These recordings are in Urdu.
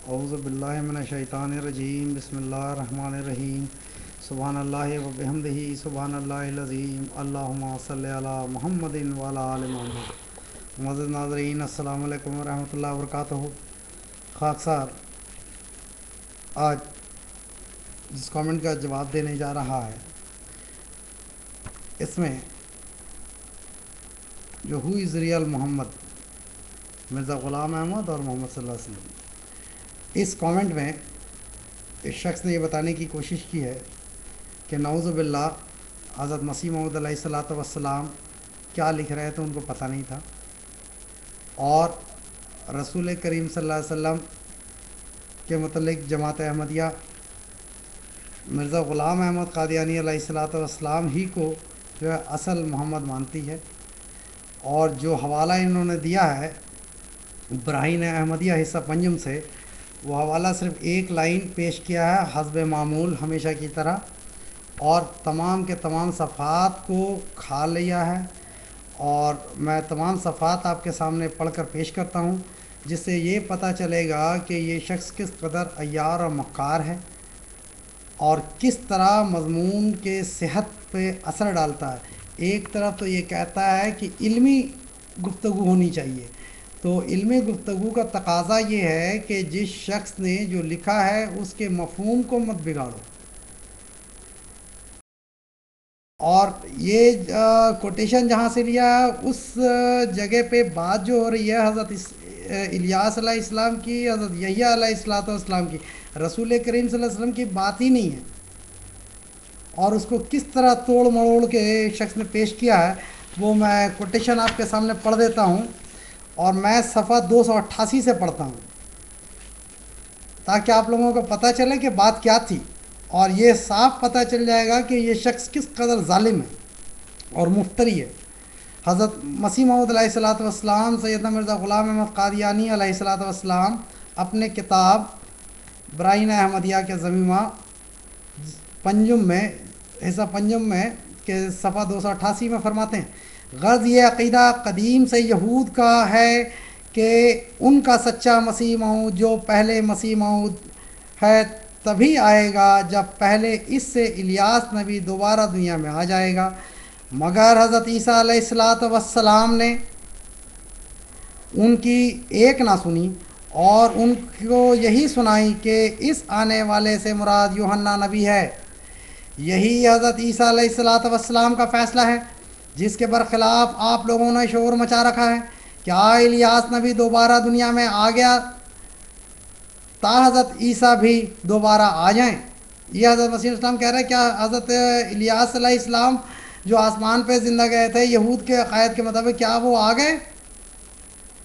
اعوذ باللہ من الشیطان الرجیم بسم اللہ الرحمن الرحیم سبحان اللہ و بحمدہ سبحان اللہ العظیم اللہم صلی علی محمد وعلی آل محمد۔ معزز ناظرین، السلام علیکم ورحمۃ اللہ وبرکاتہ۔ خاکسار آج جس کامنٹ کا جواب دینے جا رہا ہے، اس میں جو ہو از ریئل محمد، مرزا غلام احمد اور محمد صلی اللہ علیہ وسلم، اس کامنٹ میں اس شخص نے یہ بتانے کی کوشش کی ہے کہ نعوذ باللہ حضرت مسیح موعود علیہ الصلوۃ والسلام کیا لکھ رہے تھے ان کو پتہ نہیں تھا، اور رسول کریم صلی اللہ علیہ وسلم کے متعلق جماعت احمدیہ مرزا غلام احمد قادیانی علیہ الصلوۃ والسلام ہی کو جو ہے اصل محمد مانتی ہے، اور جو حوالہ انہوں نے دیا ہے براہین احمدیہ حصہ پنجم سے، وہ حوالہ صرف ایک لائن پیش کیا ہے حسب معمول ہمیشہ کی طرح، اور تمام کے تمام صفحات کو کھا لیا ہے، اور میں تمام صفحات آپ کے سامنے پڑھ کر پیش کرتا ہوں، جس سے یہ پتہ چلے گا کہ یہ شخص کس قدر عیار اور مکار ہے، اور کس طرح مضمون کے صحت پہ اثر ڈالتا ہے۔ ایک طرف تو یہ کہتا ہے کہ علمی گفتگو ہونی چاہیے، تو علمی گفتگو کا تقاضا یہ ہے کہ جس شخص نے جو لکھا ہے اس کے مفہوم کو مت بگاڑو، اور یہ کوٹیشن جہاں سے لیا ہے اس جگہ پہ بات جو ہو رہی ہے حضرت الیاس علیہ السلام کی، حضرت یحییٰ علیہ السلام کی، رسول کریم صلی اللہ علیہ وسلم کی بات ہی نہیں ہے، اور اس کو کس طرح توڑ مروڑ کے شخص نے پیش کیا ہے وہ میں کوٹیشن آپ کے سامنے پڑھ دیتا ہوں، اور میں صفحہ 288 سے پڑھتا ہوں تاکہ آپ لوگوں کو پتہ چلے کہ بات کیا تھی، اور یہ صاف پتہ چل جائے گا کہ یہ شخص کس قدر ظالم ہے اور مفتری ہے۔ حضرت مسیح موعود علیہ الصلوۃ والسلام سیدنا مرزا غلام احمد قادیانی علیہ الصلوۃ والسلام اپنے کتاب براہین احمدیہ کے ضمیمہ پنجم میں حصہ پنجم میں کہ صفحہ 288 میں فرماتے ہیں، غرض یہ عقیدہ قدیم سے یہود کا ہے کہ ان کا سچا مسیح موعود جو پہلے مسیح موعود ہے تبھی آئے گا جب پہلے اس سے الیاس نبی دوبارہ دنیا میں آ جائے گا، مگر حضرت عیسیٰ علیہ الصلوۃ والسلام نے ان کی ایک نہ سنی، اور ان کو یہی سنائی کہ اس آنے والے سے مراد یوحنا نبی ہے۔ یہی حضرت عیسیٰ علیہ الصلوۃ والسلام کا فیصلہ ہے جس کے برخلاف آپ لوگوں نے شور مچا رکھا ہے۔ کیا الیاس نبی دوبارہ دنیا میں آ گیا تا حضرت عیسیٰ بھی دوبارہ آ جائیں؟ یہ حضرت مسیح السلام کہہ رہے ہیں، کیا حضرت الیاس علیہ السلام جو آسمان پہ زندہ گئے تھے یہود کے عقائد کے مطابق، کیا وہ آ گئے؟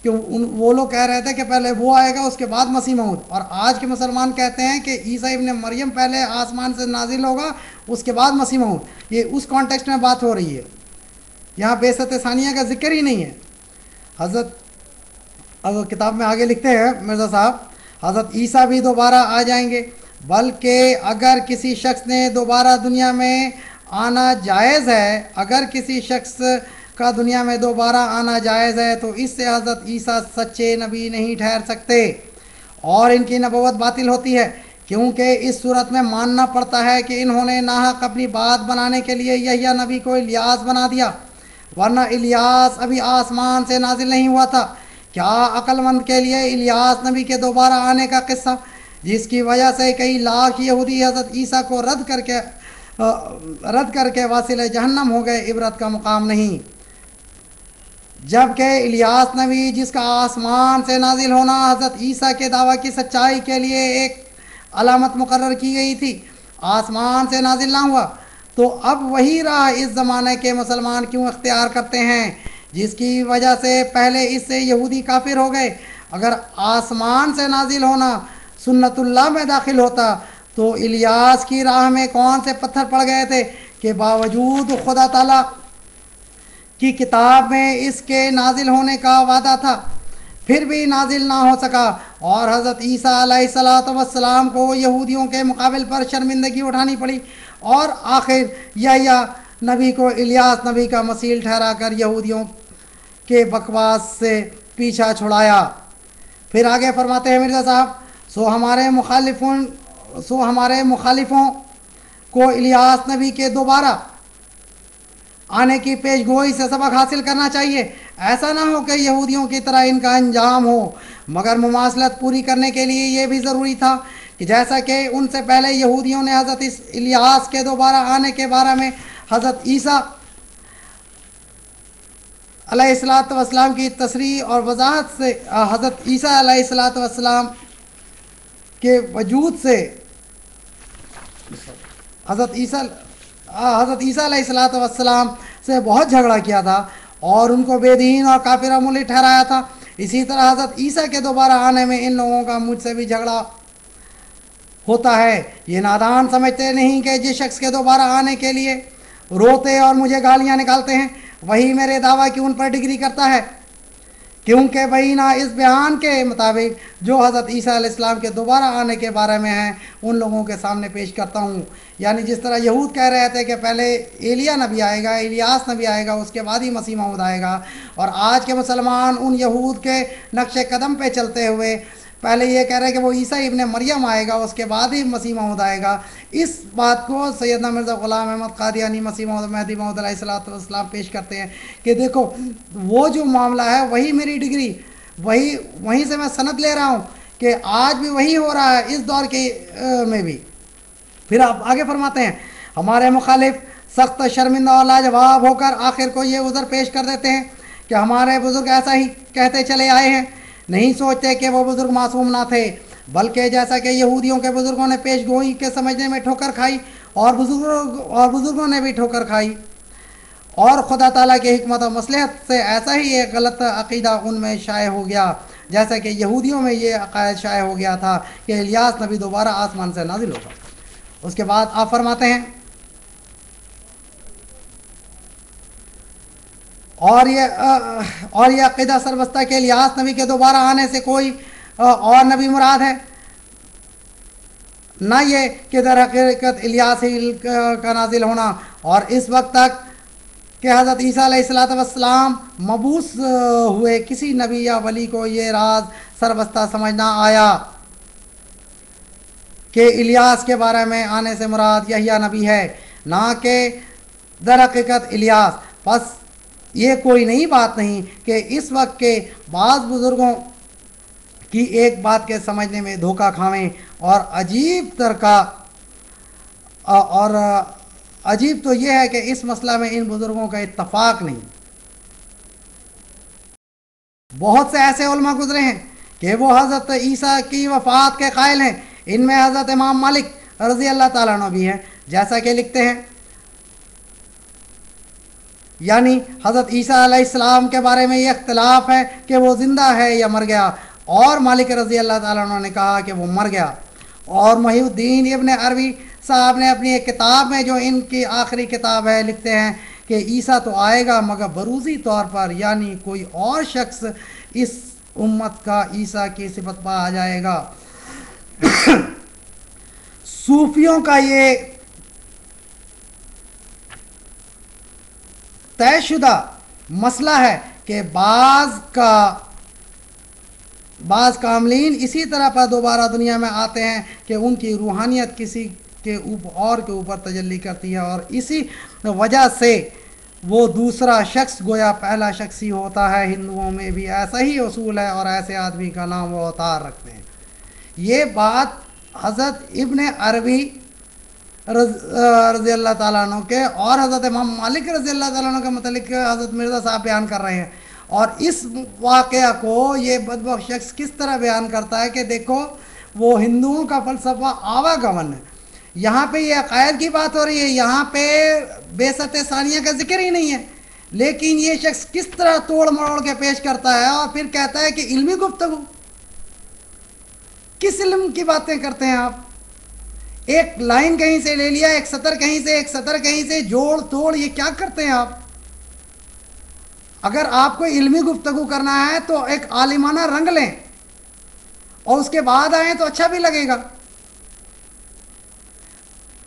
کہ وہ لوگ کہہ رہے تھے کہ پہلے وہ آئے گا اس کے بعد مسیح موعود، اور آج کے مسلمان کہتے ہیں کہ عیسیٰ ابن مریم پہلے آسمان سے نازل ہوگا اس کے بعد مسیح موعود۔ یہ اس کانٹیکسٹ میں بات ہو رہی ہے، یہاں بعثت ثانیہ کا ذکر ہی نہیں ہے۔ حضرت کتاب میں آگے لکھتے ہیں مرزا صاحب، حضرت عیسیٰ بھی دوبارہ آ جائیں گے، بلکہ اگر کسی شخص نے دوبارہ دنیا میں آنا جائز ہے، اگر کسی شخص کا دنیا میں دوبارہ آنا جائز ہے تو اس سے حضرت عیسیٰ سچے نبی نہیں ٹھہر سکتے، اور ان کی نبوت باطل ہوتی ہے، کیونکہ اس صورت میں ماننا پڑتا ہے کہ انہوں نے ناحق اپنی بات بنانے کے لیے یحییٰ نبی کو الیاس بنا دیا، ورنہ الیاس ابھی آسمان سے نازل نہیں ہوا تھا۔ کیا عقل مند کے لیے الیاس نبی کے دوبارہ آنے کا قصہ، جس کی وجہ سے کئی لاکھ یہودی حضرت عیسیٰ کو رد کر کے واصل جہنم ہو گئے، عبرت کا مقام نہیں، جبکہ الیاس نبی جس کا آسمان سے نازل ہونا حضرت عیسیٰ کے دعویٰ کی سچائی کے لیے ایک علامت مقرر کی گئی تھی، آسمان سے نازل نہ ہوا، تو اب وہی راہ اس زمانے کے مسلمان کیوں اختیار کرتے ہیں جس کی وجہ سے پہلے اس سے یہودی کافر ہو گئے؟ اگر آسمان سے نازل ہونا سنت اللہ میں داخل ہوتا تو الیاس کی راہ میں کون سے پتھر پڑ گئے تھے کہ باوجود خدا تعالیٰ کی کتاب میں اس کے نازل ہونے کا وعدہ تھا پھر بھی نازل نہ ہو سکا، اور حضرت عیسیٰ علیہ الصلوۃ والسلام کو یہودیوں کے مقابل پر شرمندگی اٹھانی پڑی، اور آخر یحییٰ نبی کو الیاس نبی کا مثیل ٹھہرا کر یہودیوں کے بکواس سے پیچھا چھڑایا۔ پھر آگے فرماتے ہیں مرزا صاحب، سو ہمارے مخالفوں کو الیاس نبی کے دوبارہ آنے کی پیش گوئی سے سبق حاصل کرنا چاہیے. ایسا نہ ہو کہ یہودیوں کی طرح ان کا انجام ہو، مگر مماثلت پوری کرنے کے لیے یہ بھی ضروری تھا کہ جیسا کہ ان سے پہلے یہودیوں نے حضرت الیاس کے دوبارہ آنے کے بارے میں حضرت عیسیٰ علیہ السلام کی تصریح اور وضاحت سے حضرت عیسیٰ علیہ السلام کے وجود سے حضرت عیسیٰ علیہ السلام سے بہت جھگڑا کیا تھا اور ان کو بے دین اور کافر ملی ٹھہرایا تھا. اسی طرح حضرت عیسیٰ کے دوبارہ آنے میں ان لوگوں کا مجھ سے بھی جھگڑا ہوتا ہے. یہ نادان سمجھتے نہیں کہ جس شخص کے دوبارہ آنے کے لیے روتے اور مجھے گالیاں نکالتے ہیں وہی میرے دعویٰ کی ان پر ڈگری کرتا ہے، کیونکہ بینہ اس بیان کے مطابق جو حضرت عیسیٰ علیہ السلام کے دوبارہ آنے کے بارے میں ہیں ان لوگوں کے سامنے پیش کرتا ہوں. یعنی جس طرح یہود کہہ رہے تھے کہ پہلے ایلیا نبی آئے گا، الیاس نبی آئے گا، اس کے بعد ہی مسیح موعود آئے گا، اور آج کے مسلمان ان یہود کے نقش قدم پہ چلتے ہوئے پہلے یہ کہہ رہے ہیں کہ وہ عیسیٰ ابن مریم آئے گا، اس کے بعد ہی مسیح موعود آئے گا. اس بات کو سیدنا مرزا غلام احمد قادیانی مسیح موعود مہدی موعود علیہ السلام پیش کرتے ہیں کہ دیکھو وہ جو معاملہ ہے وہی میری ڈگری، وہیں سے میں سند لے رہا ہوں کہ آج بھی وہی ہو رہا ہے اس دور کے میں بھی. پھر آپ آگے فرماتے ہیں ہمارے مخالف سخت شرمندہ اور لاجواب ہو کر آخر کو یہ عذر پیش کر دیتے ہیں کہ ہمارے بزرگ ایسا ہی کہتے چلے آئے ہیں، نہیں سوچتے کہ وہ بزرگ معصوم نہ تھے، بلکہ جیسا کہ یہودیوں کے بزرگوں نے پیش گوئی کے سمجھنے میں ٹھوکر کھائی اور بزرگوں نے بھی ٹھوکر کھائی، اور خدا تعالیٰ کی حکمت و مصلحت سے ایسا ہی ایک غلط عقیدہ ان میں شائع ہو گیا جیسا کہ یہودیوں میں یہ عقائد شائع ہو گیا تھا کہ الیاس نبی دوبارہ آسمان سے نازل ہوگا. اس کے بعد آپ فرماتے ہیں اور یہ عقیدہ سربستہ کہ الیاس نبی کے دوبارہ آنے سے کوئی اور نبی مراد ہے، نہ یہ کہ در حقیقت الیاس ہی کا نازل ہونا اور اس وقت تک کہ حضرت عیسیٰ علیہ السلام مبعوث ہوئے کسی نبی یا ولی کو یہ راز سربستہ سمجھنا آیا کہ الیاس کے بارے میں آنے سے مراد یحییٰ نبی ہے، نہ کہ در حقیقت الیاس. پس یہ کوئی نئی بات نہیں کہ اس وقت کے بعض بزرگوں کی ایک بات کے سمجھنے میں دھوکہ کھاویں اور عجیب تو یہ ہے کہ اس مسئلہ میں ان بزرگوں کا اتفاق نہیں. بہت سے ایسے علماء گزرے ہیں کہ وہ حضرت عیسیٰ کی وفات کے قائل ہیں، ان میں حضرت امام مالک رضی اللہ تعالیٰ عنہ بھی ہیں، جیسا کہ لکھتے ہیں یعنی حضرت عیسیٰ علیہ السلام کے بارے میں یہ اختلاف ہے کہ وہ زندہ ہے یا مر گیا، اور مالک رضی اللہ تعالیٰ عنہ نے کہا کہ وہ مر گیا. اور محی الدین ابن عربی صاحب نے اپنی ایک کتاب میں جو ان کی آخری کتاب ہے لکھتے ہیں کہ عیسیٰ تو آئے گا مگر بروزی طور پر، یعنی کوئی اور شخص اس امت کا عیسیٰ کی صفت پا آ جائے گا. صوفیوں کا یہ طے شدہ مسئلہ ہے کہ بعض کاملین اسی طرح پر دوبارہ دنیا میں آتے ہیں کہ ان کی روحانیت کسی کے اوپر تجلی کرتی ہے، اور اسی وجہ سے وہ دوسرا شخص گویا پہلا شخص ہی ہوتا ہے. ہندوؤں میں بھی ایسا ہی اصول ہے اور ایسے آدمی کا نام وہ اوتار رکھتے ہیں. یہ بات حضرت ابن عربی رضی اللہ تعالیٰ عنہ کے اور حضرت امام مالک رضی اللہ تعالیٰ عنہ کے متعلق حضرت مرزا صاحب بیان کر رہے ہیں، اور اس واقعہ کو یہ بدبخت شخص کس طرح بیان کرتا ہے کہ دیکھو وہ ہندوؤں کا فلسفہ آواگمن ہے. یہاں پہ یہ عقائد کی بات ہو رہی ہے، یہاں پہ بعثت ثانیہ کا ذکر ہی نہیں ہے، لیکن یہ شخص کس طرح توڑ مروڑ کے پیش کرتا ہے اور پھر کہتا ہے کہ علمی گفتگو. کس علم کی باتیں کرتے ہیں آپ؟ ایک لائن کہیں سے لے لیا، ایک سطر کہیں سے، ایک سطر کہیں سے، جوڑ توڑ، یہ کیا کرتے ہیں آپ؟ اگر آپ کو علمی گفتگو کرنا ہے تو ایک عالمانہ رنگ لیں اور اس کے بعد آئیں تو اچھا بھی لگے گا.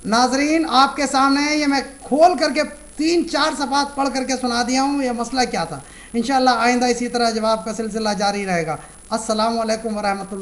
ناظرین آپ کے سامنے یہ میں کھول کر کے 3-4 صفحات پڑھ کر کے سنا دیا ہوں یہ مسئلہ کیا تھا. انشاءاللہ آئندہ اسی طرح جواب کا سلسلہ جاری رہے گا. السلام علیکم ورحمۃ اللہ.